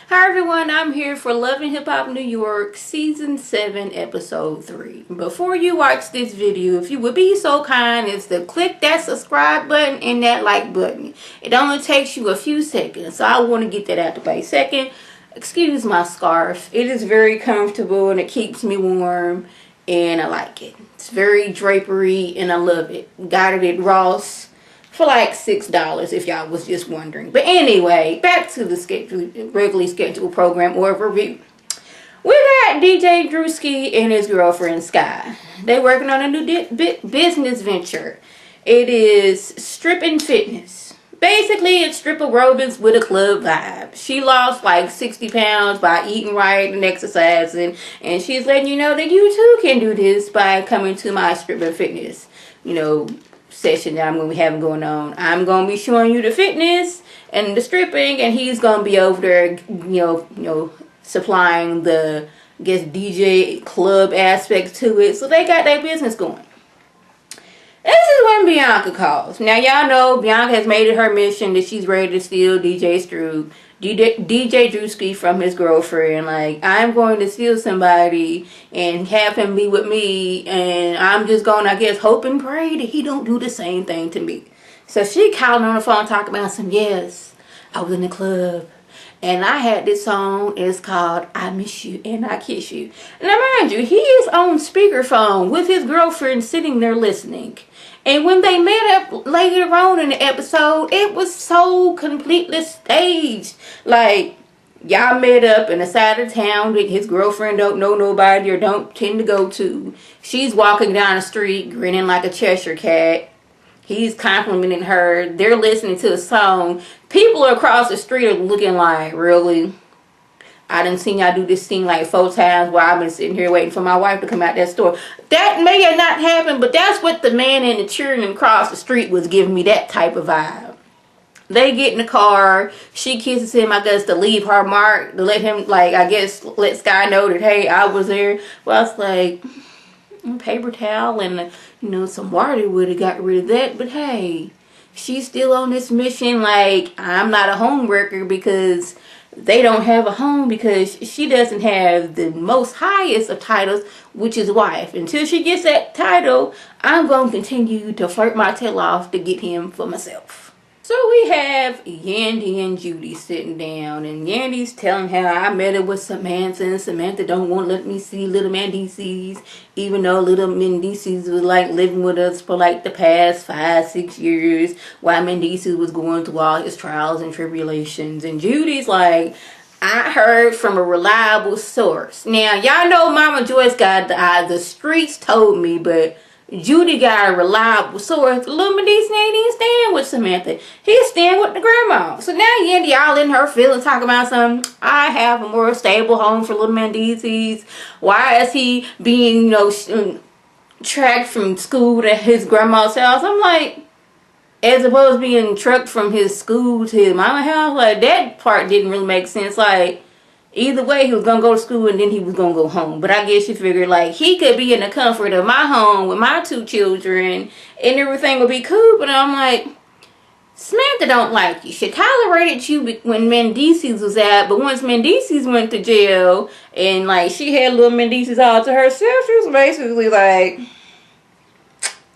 Hi everyone, I'm here for Love and Hip Hop New York Season 7 Episode 3. Before you watch this video, if you would be so kind as to click that subscribe button and that like button. It only takes you a few seconds, so I want to get that out the way. Second, excuse my scarf. It is very comfortable and it keeps me warm and I like it. It's very drapery and I love it. Got it at Ross for like $6 if y'all was just wondering. But anyway, back to the regularly scheduled program or review. We got DJ DREWSKY and his girlfriend Sky. They working on a new business venture. It is stripping fitness. Basically, it's strip aerobics with a club vibe. She lost like 60 pounds by eating right and exercising. And she's letting you know that you too can do this by coming to my stripping fitness, session that I'm going to be having going on. I'm going to be showing you the fitness and the stripping, and he's going to be over there, supplying the, DJ club aspects to it. So they got their business going. This is when Bianca calls. Now, y'all know Bianca has made it her mission that she's ready to steal DJ DREWSKY from his girlfriend. Like, I'm going to steal somebody and have him be with me, and I'm just going to, I guess, hope and pray that he don't do the same thing to me. So she called on the phone talking about yes, I was in the club and I had this song. It's called I Miss You and I Kiss You. Now mind you, he is on speakerphone with his girlfriend sitting there listening. And when they met up later on in the episode, it was so completely staged. Like, y'all met up in a side of town that his girlfriend don't know nobody or don't tend to go to. She's walking down the street grinning like a Cheshire cat. He's complimenting her. They're listening to a song. People across the street are looking like, really? I done seen y'all do this thing like 4 times while I've been sitting here waiting for my wife to come out that store. That may have not happened, but that's what the man in the cheering across the street was giving me, that type of vibe. They get in the car. She kisses him, I guess, to leave her mark. To let him, let Sky know that, hey, I was there. Well, it's like, paper towel and, some water would have got rid of that. But, hey, she's still on this mission. Like, I'm not a home wrecker because they don't have a home, because she doesn't have the most highest of titles, which is wife. Until she gets that title, I'm going to continue to flirt my tail off to get him for myself. So we have Yandy and Judy sitting down, and Yandy's telling how I met her with Samantha, and Samantha don't want to let me see little MENDEECEES, even though little MENDEECEES was like living with us for like the past 5-6 years while MENDEECEES was going through all his trials and tribulations. And Judy's like, I heard from a reliable source. Now, y'all know Mama Joyce got the streets told me, but Judy got a reliable source. Little MENDEECEES ain't even staying with Samantha. He's staying with the grandma. So now Yandy all in her feelings talking about something. I have a more stable home for little MENDEECEES. Why is he being, tracked from school to his grandma's house? I'm like, as opposed to being trucked from his school to his mama's house, like that part didn't really make sense. Like, either way, he was going to go to school and then he was going to go home. But I guess she figured, like, he could be in the comfort of my home with my 2 children and everything would be cool. But I'm like, Samantha don't like you. She tolerated you when MENDEECEES was out. But once MENDEECEES went to jail and, like, she had little MENDEECEES all to herself, she was basically like,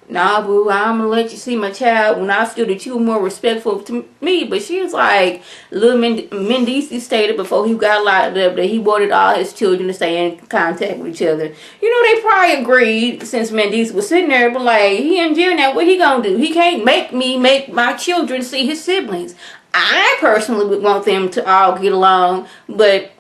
nah, boo, I'm gonna let you see my child when I feel that you were more respectful to me. But she was like, little MENDEECEES stated before he got locked up that he wanted all his children to stay in contact with each other. They probably agreed since MENDEECEES was sitting there, but like, he in jail now, what he gonna do? He can't make me make my children see his siblings. I personally would want them to all get along, but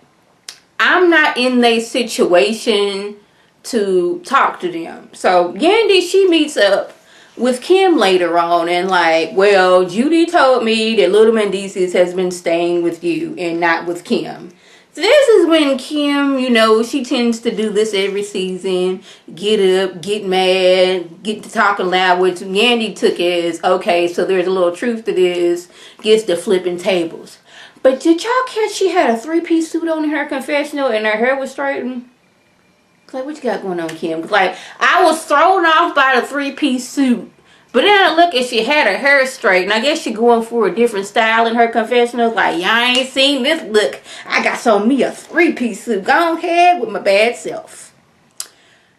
I'm not in their situation to talk to them. So Yandy, she meets up with Kim later on and like, well, Judy told me that little MENDEECEES has been staying with you and not with Kim. So this is when Kim, she tends to do this every season. Get up, get mad, get to talking loud, which Yandy took as, okay, so there's a little truth to this, gets to flipping tables. But did y'all catch she had a 3-piece suit on in her confessional and her hair was straightened? Like, what you got going on, Kim? Like, I was thrown off by the 3-piece suit, But then I look and she had her hair straight. And I guess she going for a different style in her confessionals. Like, y'all ain't seen this look. I got on me a 3-piece suit. Go ahead with my bad self.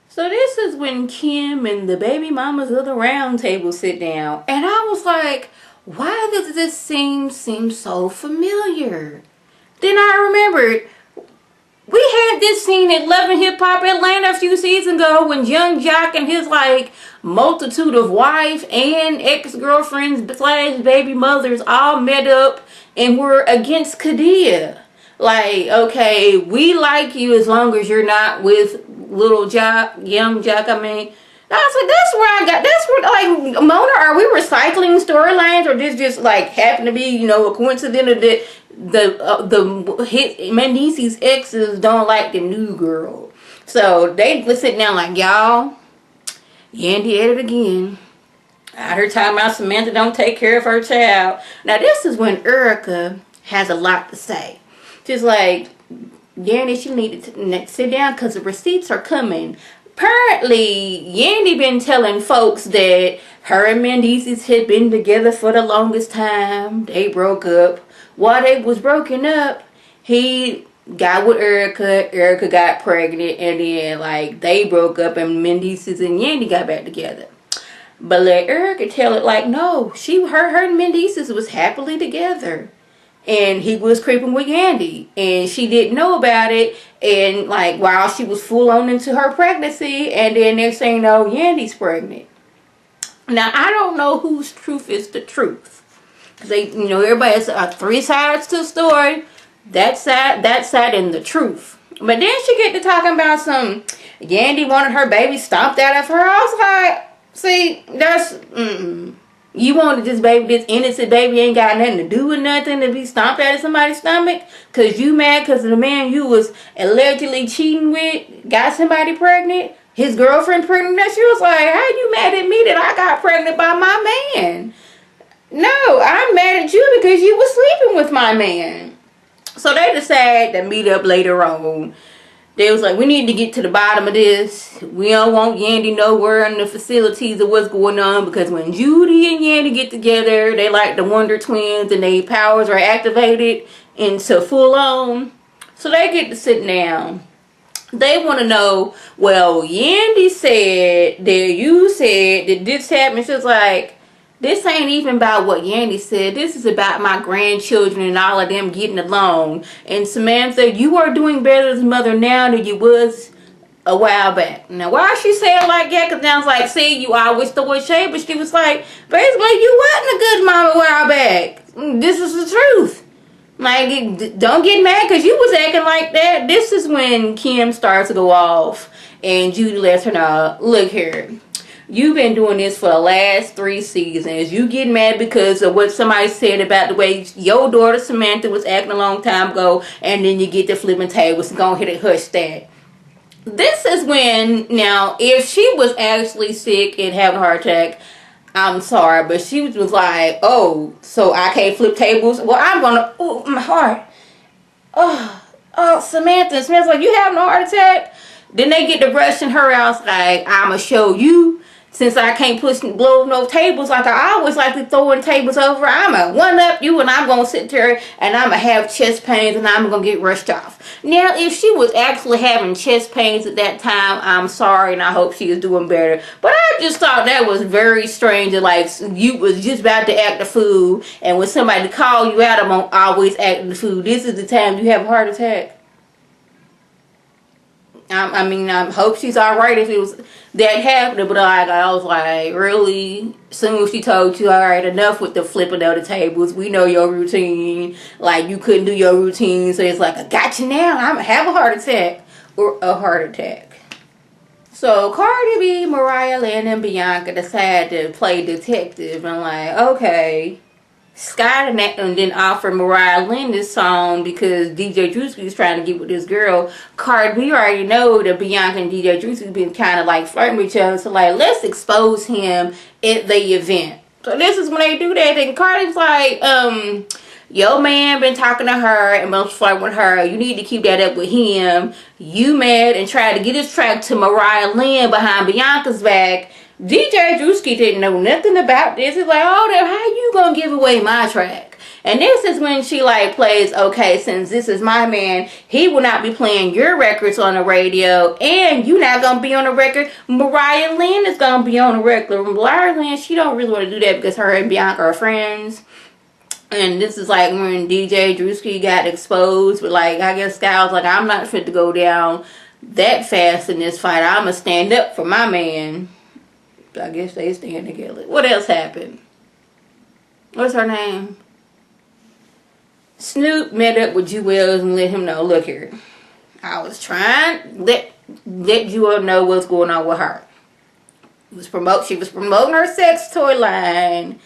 So this is when Kim and the baby mamas of the round table sit down. And I was like, why does this seem so familiar? Then I remembered, we had this scene at Love and Hip Hop Atlanta a few seasons ago when Young Jock and his like multitude of wife and ex-girlfriends / baby mothers all met up and were against Kadia. Like, okay, we like you as long as you're not with little Jock, Young Jock. I mean, that's where I got. That's where, like, Mona, are we recycling storylines, or this just like happened to be, you know, a coincidence that the hit MENDEECEES exes don't like the new girl? So they sit down like, y'all, Yandy at it again. I heard talking about Samantha don't take care of her child. Now this is when Erica has a lot to say. Just like, Yandy, she needed to sit down because the receipts are coming. Apparently, Yandy been telling folks that her and MENDEECEES had been together for the longest time. They broke up. While they was broken up, he got with Erica. Erica got pregnant, and then like they broke up, and MENDEECEES and Yandy got back together. But let Erica tell it like, no, her and MENDEECEES was happily together. And he was creeping with Yandy. And she didn't know about it. And like while she was full on into her pregnancy. And then next thing you know, Yandy's pregnant. Now I don't know whose truth is the truth. Because they, you know, everybody has 3 sides to the story. That side and the truth. But then she get to talking about some Yandy wanted her baby stomped out of her. I was like, see, that's you wanted this baby, this innocent baby ain't got nothing to do with nothing, to be stomped out of somebody's stomach because you mad because the man you was allegedly cheating with got somebody pregnant, his girlfriend pregnant. That she was like, how you mad at me that I got pregnant by my man? No, I'm mad at you because you was sleeping with my man. So they decided to meet up later on. They was like, we need to get to the bottom of this. We don't want Yandy nowhere in the facilities of what's going on, because when Judy and Yandy get together, they like the Wonder Twins and their powers are activated into full on. So they get to sit down. They want to know, well, Yandy said that you said that this happened. She was like, this ain't even about what Yandy said. This is about my grandchildren and all of them getting along. And Samantha, you are doing better as a mother now than you was a while back. Now, why she say it like that? Because now it's like, see, you always throw a shade. But she was like, basically, you wasn't a good mom a while back. This is the truth. Like, don't get mad because you was acting like that. This is when Kim starts to go off. And Judy lets her know, look here. You've been doing this for the last 3 seasons. You get mad because of what somebody said about the way your daughter Samantha was acting a long time ago. And then you get the flipping tables and go ahead and hush that. This is when, now, if she was actually sick and having a heart attack, I'm sorry. But she was like, oh, so I can't flip tables? Well, I'm going to, oh, my heart. Oh, Samantha's like, you having a heart attack? Then they get to rushing her out like, I'm going to show you. Since I can't blow no tables like I always like to throwing tables over, I'm going to one-up you and I'm going to sit there and I'm going to have chest pains and I'm going to get rushed off. Now, if she was actually having chest pains at that time, I'm sorry and I hope she is doing better. But I just thought that was very strange. Like, you was just about to act the fool, and when somebody call you out, I'm always acting the fool. This is the time you have a heart attack. I mean, I hope she's alright if it was that happening, but like, I was like, really? Soon as she told you, alright, enough with the flipping of the tables. We know your routine. Like, you couldn't do your routine, so it's like, I got you now. I'm gonna have a heart attack. Or a heart attack. So, Cardi B, Mariah Lynn, and Bianca decided to play detective. And like, okay. Scott and then offered Mariah Lynn this song because DJ DREWSKY was trying to get with this girl. Cardi B already know that Bianca and DJ DREWSKY been kind of like flirting with each other. So like, let's expose him at the event. So this is when they do that. And Cardi's like, your man been talking to her and been flirting with her. You need to keep that up with him. You mad and tried to get his track to Mariah Lynn behind Bianca's back. DJ DREWSKY didn't know nothing about this. It's like, oh, how you gonna give away my track? And this is when she like plays, okay, since this is my man, he will not be playing your records on the radio, and you not gonna be on the record. Mariah Lynn is gonna be on the record. Mariah Lynn, she don't really want to do that because her and Bianca are friends. And this is like when DJ DREWSKY got exposed, but like I guess Styles like, I'm not fit to go down that fast in this fight. I'ma stand up for my man. I guess they stand together. What else happened? What's her name? Snoop met up with Jewels and let him know, look here, I was trying let Jewel know what's going on with her. She was promoting her sex toy line.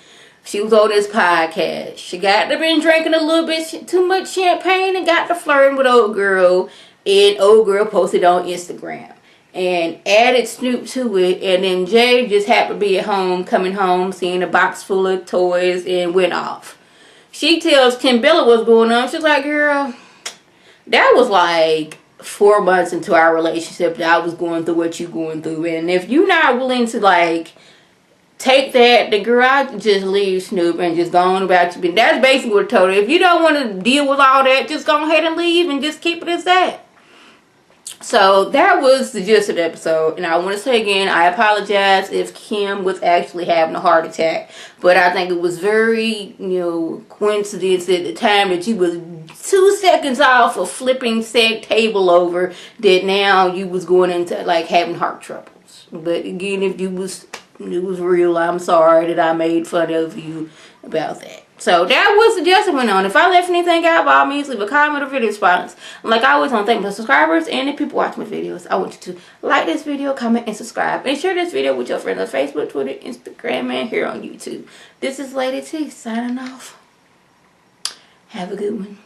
She was on this podcast. She got to been drinking a little bit too much champagne and got to flirting with old girl. And old girl posted on Instagram and added Snoop to it. And then Jay just happened to be at home, coming home, seeing a box full of toys and went off. She tells Kim Bella what's going on. She's like, girl, that was like 4 months into our relationship that I was going through what you going through. And if you're not willing to like take that, the girl, I just leave Snoop and just go on about you. That's basically what I told her. If you don't want to deal with all that, just go ahead and leave and just keep it as that. So that was the gist of the episode. And I want to say again, I apologize if Kim was actually having a heart attack. But I think it was very, coincidence at the time that you was 2 seconds off of flipping said table over, that now you was going into like having heart troubles. But again, if it was real, I'm sorry that I made fun of you about that. So that was the just went on. If I left anything out, by all means, leave a comment or video response. Like I always want to thank my subscribers and the people watching my videos. I want you to like this video, comment, and subscribe. And share this video with your friends on Facebook, Twitter, Instagram, and here on YouTube. This is Lady T signing off. Have a good one.